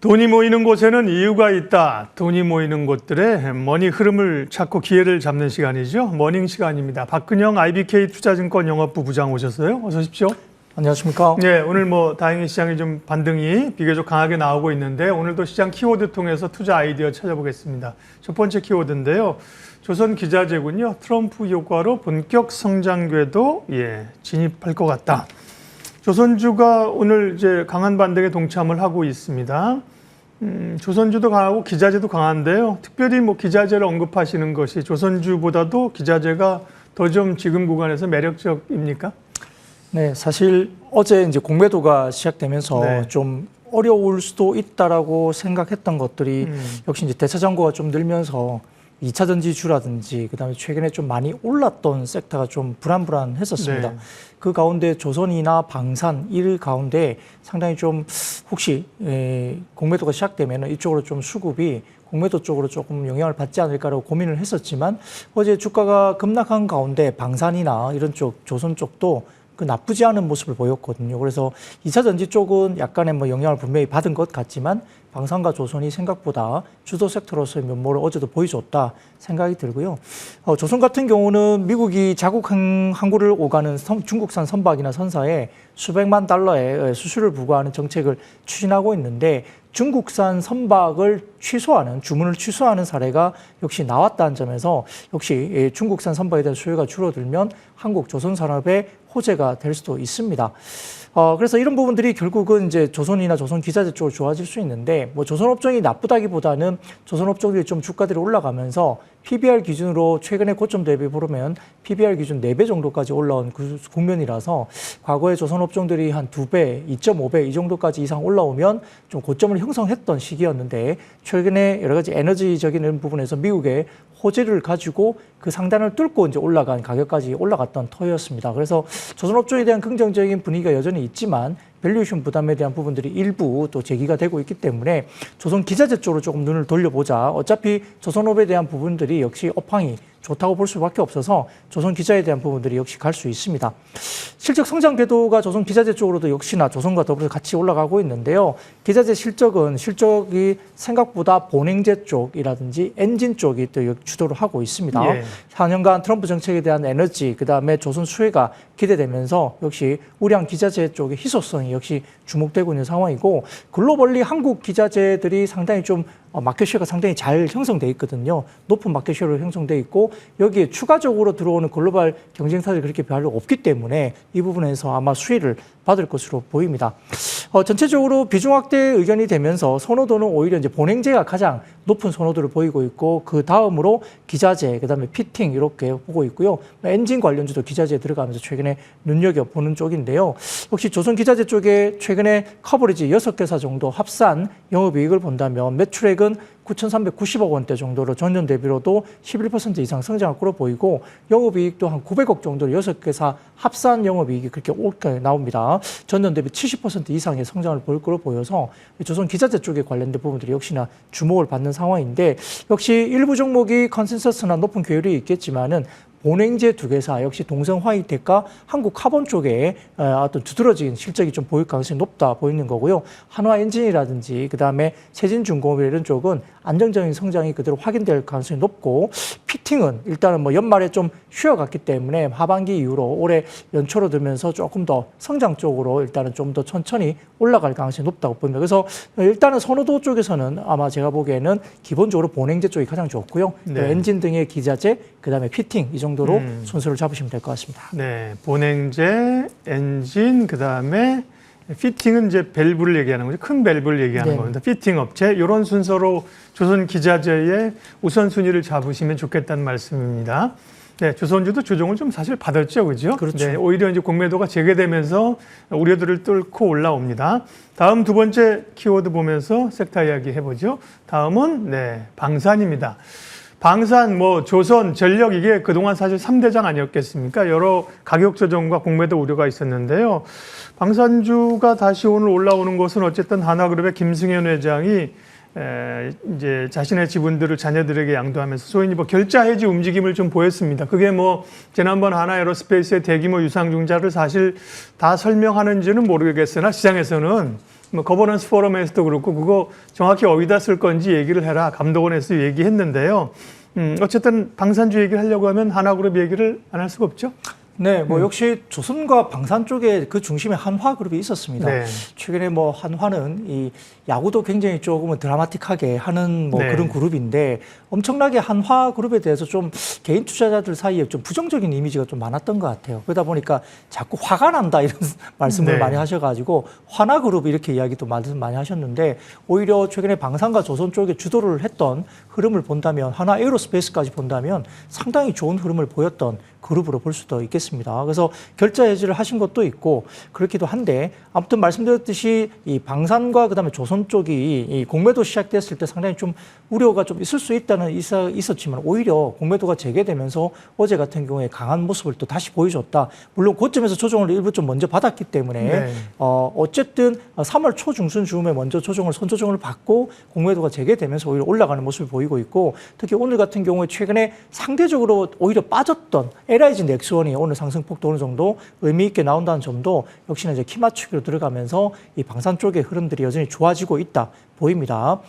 돈이 모이는 곳에는 이유가 있다. 돈이 모이는 곳들의 머니 흐름을 찾고 기회를 잡는 시간이죠. 머닝 시간입니다. 박근영 IBK 투자증권 영업부 부장 오셨어요. 어서 오십시오. 안녕하십니까? 네, 오늘 다행히 시장이 좀 반등이 비교적 강하게 나오고 있는데 오늘도 시장 키워드 통해서 투자 아이디어 찾아보겠습니다. 첫 번째 키워드인데요. 조선기자재군요. 트럼프 효과로 본격 성장 궤도 진입할 것 같다. 조선주가 오늘 이제 강한 반등에 동참을 하고 있습니다. 조선주도 강하고 기자재도 강한데요. 특별히 기자재를 언급하시는 것이 조선주보다도 기자재가 더 좀 지금 구간에서 매력적입니까? 네, 사실 어제 이제 공매도가 시작되면서 좀 어려울 수도 있다라고 생각했던 것들이 역시 이제 대차 잔고가 좀 늘면서 2차 전지주라든지 그다음에 최근에 좀 많이 올랐던 섹터가 좀 불안했었습니다. 네. 그 가운데 조선이나 방산 이 가운데 상당히 좀 혹시 공매도가 시작되면 이쪽으로 좀 수급이 공매도 쪽으로 조금 영향을 받지 않을까라고 고민을 했었지만 어제 주가가 급락한 가운데 방산이나 이런 쪽 조선 쪽도 그 나쁘지 않은 모습을 보였거든요. 그래서 2차 전지 쪽은 약간의 영향을 분명히 받은 것 같지만 방산과 조선이 생각보다 주도 섹터로서의 면모를 어제도 보여줬다 생각이 들고요. 조선 같은 경우는 미국이 자국 항구를 오가는 중국산 선박이나 선사에 수백만 달러의 수수료를 부과하는 정책을 추진하고 있는데 중국산 선박을 주문을 취소하는 사례가 역시 나왔다는 점에서 역시 중국산 선박에 대한 수요가 줄어들면 한국 조선 산업의 호재가 될 수도 있습니다. 그래서 이런 부분들이 결국은 이제 조선이나 조선 기자재 쪽으로 좋아질 수 있는데 조선 업종이 나쁘다기보다는 조선 업종들이 좀 주가들이 올라가면서 PBR 기준으로 최근에 고점 대비 보면 PBR 기준 4배 정도까지 올라온 그 국면이라서 과거에 조선 업종들이 한 2배, 2.5배 이 정도까지 이상 올라오면 좀 고점을 형성했던 시기였는데 최근에 여러 가지 에너지적인 부분에서 미국의 호재를 가지고 그 상단을 뚫고 이제 올라간 가격까지 올라갔던 터였습니다. 그래서 조선 업종에 대한 긍정적인 분위기가 여전히 있지만 밸류에이션 부담에 대한 부분들이 일부 또 제기가 되고 있기 때문에 조선 기자재 쪽으로 조금 눈을 돌려보자. 어차피 조선업에 대한 부분들이 역시 업황이 좋다고 볼 수밖에 없어서 조선 기자에 대한 부분들이 역시 갈 수 있습니다. 실적 성장 궤도가 조선 기자재 쪽으로도 역시나 조선과 더불어서 같이 올라가고 있는데요. 기자재 실적이 생각보다 본행제 쪽이라든지 엔진 쪽이 또 주도를 하고 있습니다. 4년간 트럼프 정책에 대한 에너지, 그다음에 조선 수혜가 기대되면서 역시 우량 기자재 쪽의 희소성이 역시 주목되고 있는 상황이고 글로벌리 한국 기자재들이 상당히 좀 마켓쉐어가 상당히 잘 형성돼 있거든요. 높은 마켓쉐어로 형성돼 있고 여기에 추가적으로 들어오는 글로벌 경쟁사들이 그렇게 별로 없기 때문에 이 부분에서 아마 수혜를 받을 것으로 보입니다. 전체적으로 비중 확대 의견이 되면서 선호도는 오히려 이제 본행제가 가장 높은 선호도를 보이고 있고 그 다음으로 기자재, 그다음에 피팅 이렇게 보고 있고요. 엔진 관련주도 기자재에 들어가면서 최근에 눈여겨보는 쪽인데요. 역시 조선 기자재 쪽에 최근에 커버리지 6개사 정도 합산 영업이익을 본다면 매출액은 9,390억 원대 정도로 전년 대비로도 11% 이상 성장할 거로 보이고 영업이익도 한 900억 정도로 6개사 합산 영업이익이 그렇게 나옵니다. 전년 대비 70% 이상의 성장을 보일 거로 보여서 조선 기자재 쪽에 관련된 부분들이 역시나 주목을 받는 상황인데 역시 일부 종목이 컨센서스나 높은 괴율이 있겠지만은 본행제 2개사 역시 동성 화이텍과 한국 카본 쪽에 어떤 두드러진 실적이 좀 보일 가능성이 높다 보이는 거고요. 한화 엔진이라든지 그다음에 세진중공업 이런 쪽은 안정적인 성장이 그대로 확인될 가능성이 높고 피팅은 일단은 연말에 좀 쉬어갔기 때문에 하반기 이후로 올해 연초로 들면서 조금 더 성장 쪽으로 일단은 좀 더 천천히 올라갈 가능성이 높다고 보입니다. 그래서 일단은 선호도 쪽에서는 아마 제가 보기에는 기본적으로 본행제 쪽이 가장 좋고요. 엔진 등의 기자재, 그다음에 피팅 이 정도로 순서를 잡으시면 될 것 같습니다. 네, 본행제, 엔진, 그다음에 피팅은 이제 밸브를 얘기하는 거죠. 큰 밸브를 얘기하는 겁니다. 피팅 업체 이런 순서로 조선 기자재의 우선순위를 잡으시면 좋겠다는 말씀입니다. 네, 조선주도 조정을 좀 사실 받았죠, 그죠? 그렇죠. 네, 오히려 이제 공매도가 재개되면서 우려들을 뚫고 올라옵니다. 다음 두 번째 키워드 보면서 섹터 이야기 해보죠. 다음은 방산입니다. 방산, 조선, 전력 이게 그동안 사실 3대장 아니었겠습니까? 여러 가격 조정과 공매도 우려가 있었는데요. 방산주가 다시 오늘 올라오는 것은 어쨌든 하나그룹의 김승현 회장이 이제 자신의 지분들을 자녀들에게 양도하면서 소위 결자 해지 움직임을 좀 보였습니다. 그게 지난번 하나에어로스페이스의 대규모 유상증자를 사실 다 설명하는지는 모르겠으나 시장에서는 뭐 거버넌스 포럼에서도 그렇고 그거 정확히 어디다 쓸 건지 얘기를 해라. 감독원에서 얘기했는데요. 어쨌든 방산주 얘기를 하려고 하면 하나그룹 얘기를 안 할 수가 없죠. 네, 뭐 역시 조선과 방산 쪽에 그 중심에 한화그룹이 있었습니다. 네. 최근에 뭐 한화는 이 야구도 굉장히 조금은 드라마틱하게 하는 뭐 네. 그런 그룹인데 엄청나게 한화그룹에 대해서 좀 개인 투자자들 사이에 좀 부정적인 이미지가 좀 많았던 것 같아요. 그러다 보니까 자꾸 화가 난다 이런 말씀을 네. 많이 하셔가지고 화나그룹 이렇게 이야기도 많이 하셨는데 오히려 최근에 방산과 조선 쪽에 주도를 했던 흐름을 본다면 하나 에어로스페이스까지 본다면 상당히 좋은 흐름을 보였던 그룹으로 볼 수도 있겠습니다. 그래서 결자 해지를 하신 것도 있고 그렇기도 한데 아무튼 말씀드렸듯이 이 방산과 그다음에 조선 쪽이 이 공매도 시작됐을 때 상당히 좀 우려가 좀 있을 수 있었지만 오히려 공매도가 재개되면서 어제 같은 경우에 강한 모습을 또 다시 보여줬다. 물론 고점에서 조정을 일부 좀 먼저 받았기 때문에 네. 어쨌든 3월 초 중순 즈음에 먼저 선조정을 받고 공매도가 재개되면서 오히려 올라가는 모습을 보이고 있고 특히 오늘 같은 경우에 최근에 상대적으로 오히려 빠졌던 LIG 넥스원이 오늘 상승폭도 어느 정도 의미 있게 나온다는 점도 역시나 이제 키 맞추기로 들어가면서 이 방산 쪽의 흐름들이 여전히 좋아지고 있다 보입니다.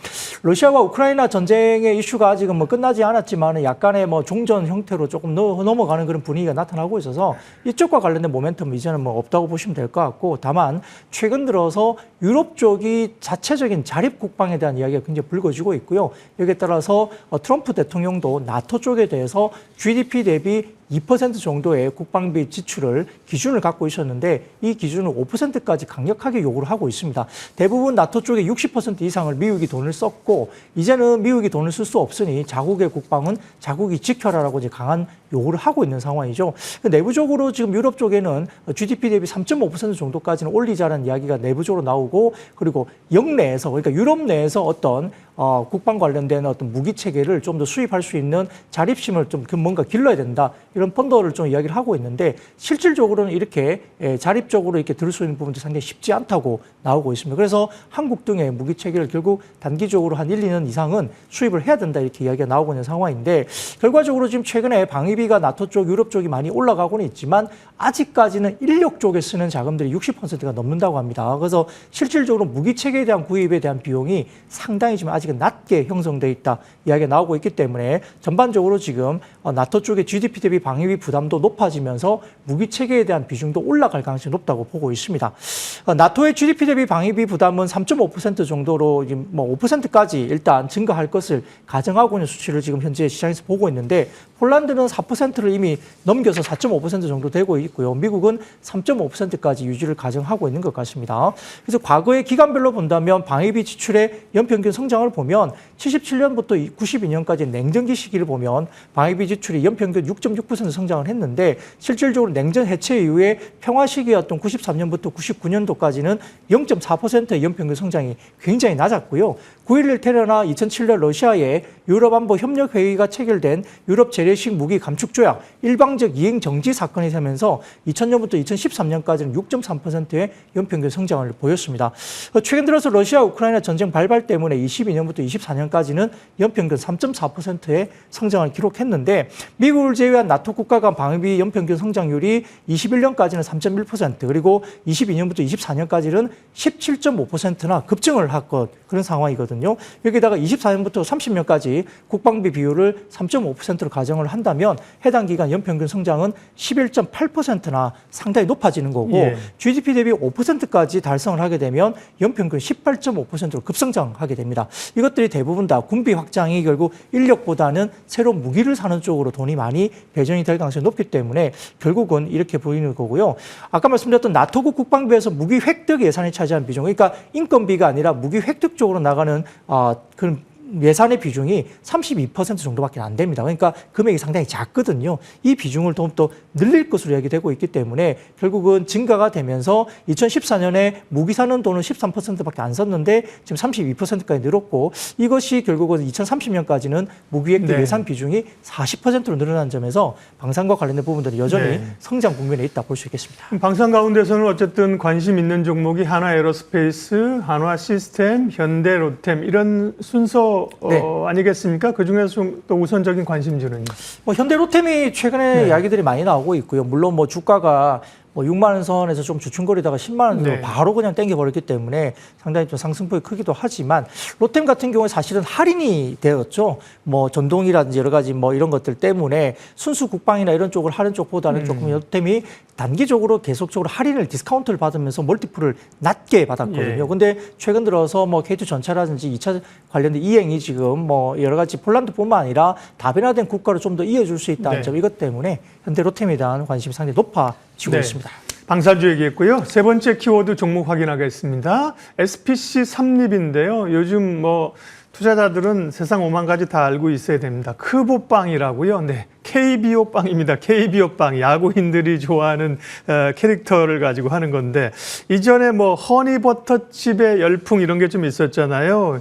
러시아와 우크라이나 전쟁의 이슈가 아직은 뭐 끝나지 않았지만 약간의 뭐 종전 형태로 조금 넘어가는 그런 분위기가 나타나고 있어서 이쪽과 관련된 모멘텀은 이제는 뭐 없다고 보시면 될 것 같고 다만 최근 들어서 유럽 쪽이 자체적인 자립 국방에 대한 이야기가 굉장히 불거지고 있고요. 여기에 따라서 트럼프 대통령도 나토 쪽에 대해서 GDP 대비 2% 정도의 국방비 지출을 기준을 갖고 있었는데 이 기준을 5%까지 강력하게 요구를 하고 있습니다. 대부분 나토 쪽에 60% 이상을 미국이 돈을 썼고 이제는 미국이 돈을 쓸 수 없으니 자국의 국방은 자국이 지켜라라고 이제 강한 요구를 하고 있는 상황이죠. 내부적으로 지금 유럽 쪽에는 GDP 대비 3.5% 정도까지는 올리자라는 이야기가 내부적으로 나오고 그리고 영내에서 그러니까 유럽 내에서 어떤 국방 관련된 어떤 무기 체계를 좀 더 수입할 수 있는 자립심을 좀 뭔가 길러야 된다. 이런 펀더를 좀 이야기를 하고 있는데 실질적으로는 이렇게 자립적으로 이렇게 들을 수 있는 부분도 상당히 쉽지 않다고 나오고 있습니다. 그래서 한국 등의 무기 체계를 결국 단기적으로 한 1, 2년 이상은 수입을 해야 된다 이렇게 이야기가 나오고 있는 상황인데 결과적으로 지금 최근에 방위비가 나토 쪽, 유럽 쪽이 많이 올라가고는 있지만 아직까지는 인력 쪽에 쓰는 자금들이 60%가 넘는다고 합니다. 그래서 실질적으로 무기 체계에 대한 구입에 대한 비용이 상당히 지금 아직은 낮게 형성돼 있다 이야기가 나오고 있기 때문에 전반적으로 지금 나토 쪽의 GDP 대비 방위비 부담도 높아지면서 무기 체계에 대한 비중도 올라갈 가능성이 높다고 보고 있습니다. 나토의 GDP 대비 방위비 부담은 3.5% 정도로 뭐 5%까지 일단 증가할 것을 가정하고 있는 수치를 지금 현재 시장에서 보고 있는데 폴란드는 4%를 이미 넘겨서 4.5% 정도 되고 있고요. 미국은 3.5%까지 유지를 가정하고 있는 것 같습니다. 그래서 과거의 기간별로 본다면 방위비 지출의 연평균 성장을 보면 77년부터 92년까지 냉전기 시기를 보면 방위비 지출이 연평균 6.6% 성장을 했는데 실질적으로 냉전 해체 이후에 평화 시기였던 93년부터 99년도까지는 0.4%의 연평균 성장이 굉장히 낮았고요. 9.11 테러나 2007년 러시아의 유럽안보 협력회의가 체결된 유럽 재래식 무기 감축 조약 일방적 이행 정지 사건이 되면서 2000년부터 2013년까지는 6.3%의 연평균 성장을 보였습니다. 최근 들어서 러시아 우크라이나 전쟁 발발 때문에 22년부터 24년까지는 연평균 3.4%의 성장을 기록했는데 미국을 제외한 나토 국가 간 방위비 연평균 성장률이 21년까지는 3.1% 그리고 22년부터 24년까지는 17.5%나 급증을 한 것 그런 상황이거든요. 여기다가 24년부터 30년까지 국방비 비율을 3.5%로 가정을 한다면 해당 기간 연평균 성장은 11.8%나 상당히 높아지는 거고 예. GDP 대비 5%까지 달성을 하게 되면 연평균 18.5%로 급성장하게 됩니다. 이것들이 대부분 다 군비 확장이 결국 인력보다는 새로운 무기를 사는 쪽으로 돈이 많이 배정이 될 가능성이 높기 때문에 결국은 이렇게 보이는 거고요. 아까 말씀드렸던 나토국 국방비에서 무기 획득 예산이 차지하는 비중, 그러니까 인건비가 아니라 무기 획득 쪽으로 나가는 그런 예산의 비중이 32% 정도밖에 안 됩니다. 그러니까 금액이 상당히 작거든요. 이 비중을 좀 더 늘릴 것으로 얘기되고 있기 때문에 결국은 증가가 되면서 2014년에 무기 사는 돈은 13%밖에 안 썼는데 지금 32%까지 늘었고 이것이 결국은 2030년까지는 무기 획득 예산 비중이 40%로 늘어난 점에서 방산과 관련된 부분들은 여전히 성장 국면에 있다 볼 수 있겠습니다. 방산 가운데서는 어쨌든 관심 있는 종목이 한화에어로스페이스, 한화시스템, 현대로템 이런 순서 아니겠습니까? 그중에서 좀 또 우선적인 관심주는요? 현대로템이 최근에 이야기들이 많이 나오고 있고요. 물론 뭐 주가가 뭐 6만 원 선에서 좀 주춤거리다가 10만 원으로 네. 바로 그냥 땡겨버렸기 때문에 상당히 좀 상승폭이 크기도 하지만 롯템 같은 경우에 사실은 할인이 되었죠. 뭐 전동이라든지 여러 가지 뭐 이런 것들 때문에 순수 국방이나 이런 쪽을 하는 쪽보다는 조금 롯템이 단기적으로 계속적으로 할인을 디스카운트를 받으면서 멀티플을 낮게 받았거든요. 예. 근데 최근 들어서 뭐 K2 전차라든지 2차 관련된 이행이 지금 뭐 여러 가지 폴란드뿐만 아니라 다변화된 국가로 좀 더 이어줄 수 있다는 네. 점, 이것 때문에 현대 롯템에 대한 관심이 상당히 높아지고 네. 있습니다. 방산주 얘기했고요. 세 번째 키워드 종목 확인하겠습니다. SPC 삼립인데요. 요즘 뭐 투자자들은 세상 오만 가지 다 알고 있어야 됩니다. 크보빵이라고요. 네, KBO 빵입니다. KBO 빵. 야구인들이 좋아하는 캐릭터를 가지고 하는 건데 이전에 뭐 허니버터칩의 열풍 이런 게 좀 있었잖아요.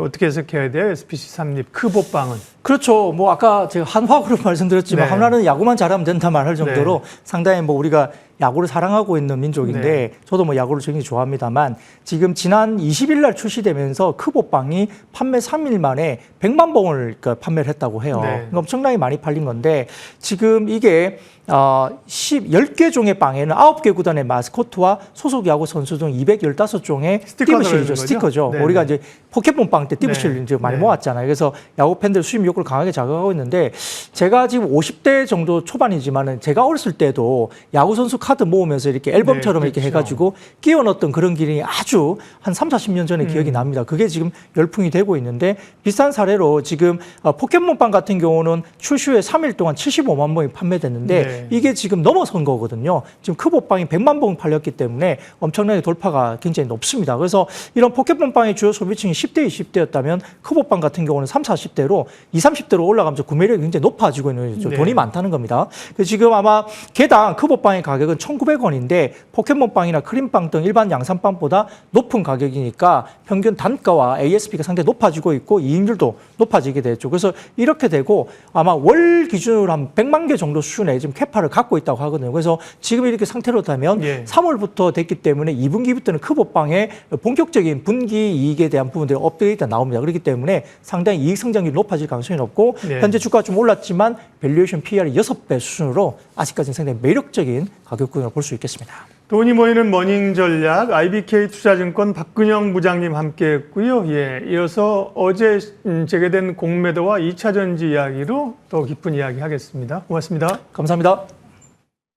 어떻게 해석해야 돼요? SPC 삼립 크보빵은. 그렇죠. 뭐 아까 제가 한화그룹 말씀드렸지만 네. 한화는 야구만 잘하면 된다 말할 정도로 네. 상당히 뭐 우리가 야구를 사랑하고 있는 민족인데 네. 저도 뭐 야구를 굉장히 좋아합니다만 지금 지난 20일 날 출시되면서 크보빵이 판매 3일 만에 100만 봉을 판매를 했다고 해요. 네. 그러니까 엄청나게 많이 팔린 건데 지금 이게 10개 종의 빵에는 9개 구단의 마스코트와 소속 야구 선수 등 215종의 스티커가 띠부실이죠. 들어있는 거죠? 스티커죠. 네. 우리가 이제 포켓몬 빵 때 띠부실 네. 이제 많이 네. 모았잖아요. 그래서 야구 팬들 수입 욕구를 강하게 자극하고 있는데 제가 지금 50대 정도 초반이지만은 제가 어렸을 때도 야구 선수 카드 모으면서 이렇게 앨범처럼 네, 이렇게 그렇죠. 해가지고 끼워 넣었던 그런 기능이 아주 한 3, 40년 전에 기억이 납니다. 그게 지금 열풍이 되고 있는데 비슷한 사례로 지금 포켓몬 빵 같은 경우는 출시 후에 3일 동안 75만 봉이 판매됐는데 네. 이게 지금 넘어선 거거든요. 지금 크보빵이 100만 봉 팔렸기 때문에 엄청나게 돌파가 굉장히 높습니다. 그래서 이런 포켓몬빵의 주요 소비층이 10대, 20대였다면 크보빵 같은 경우는 30, 40대로 20, 30대로 올라가면서 구매력이 굉장히 높아지고 있는 거죠. 네. 돈이 많다는 겁니다. 그래서 지금 아마 개당 크보빵의 가격은 1,900원인데 포켓몬빵이나 크림빵 등 일반 양산빵보다 높은 가격이니까 평균 단가와 ASP가 상당히 높아지고 있고 이익률도 높아지게 되죠. 그래서 이렇게 되고 아마 월 기준으로 한 100만 개 정도 수준의 지금 캐파를 갖고 있다고 하거든요. 그래서 지금 이렇게 상태로다면 예. 3월부터 됐기 때문에 2분기부터는 크보빵의 본격적인 분기 이익에 대한 부분들이 업데이트가 나옵니다. 그렇기 때문에 상당히 이익 성장률이 높아질 가능성이 높고 네. 현재 주가가 좀 올랐지만 밸류에이션 PER이 6배 수준으로 아직까지는 상당히 매력적인 가격 구간을 볼 수 있겠습니다. 돈이 모이는 머닝 전략 IBK 투자증권 박근영 부장님 함께했고요. 예, 이어서 어제 재개된 공매도와 2차 전지 이야기로 더 깊은 이야기 하겠습니다. 고맙습니다. 감사합니다.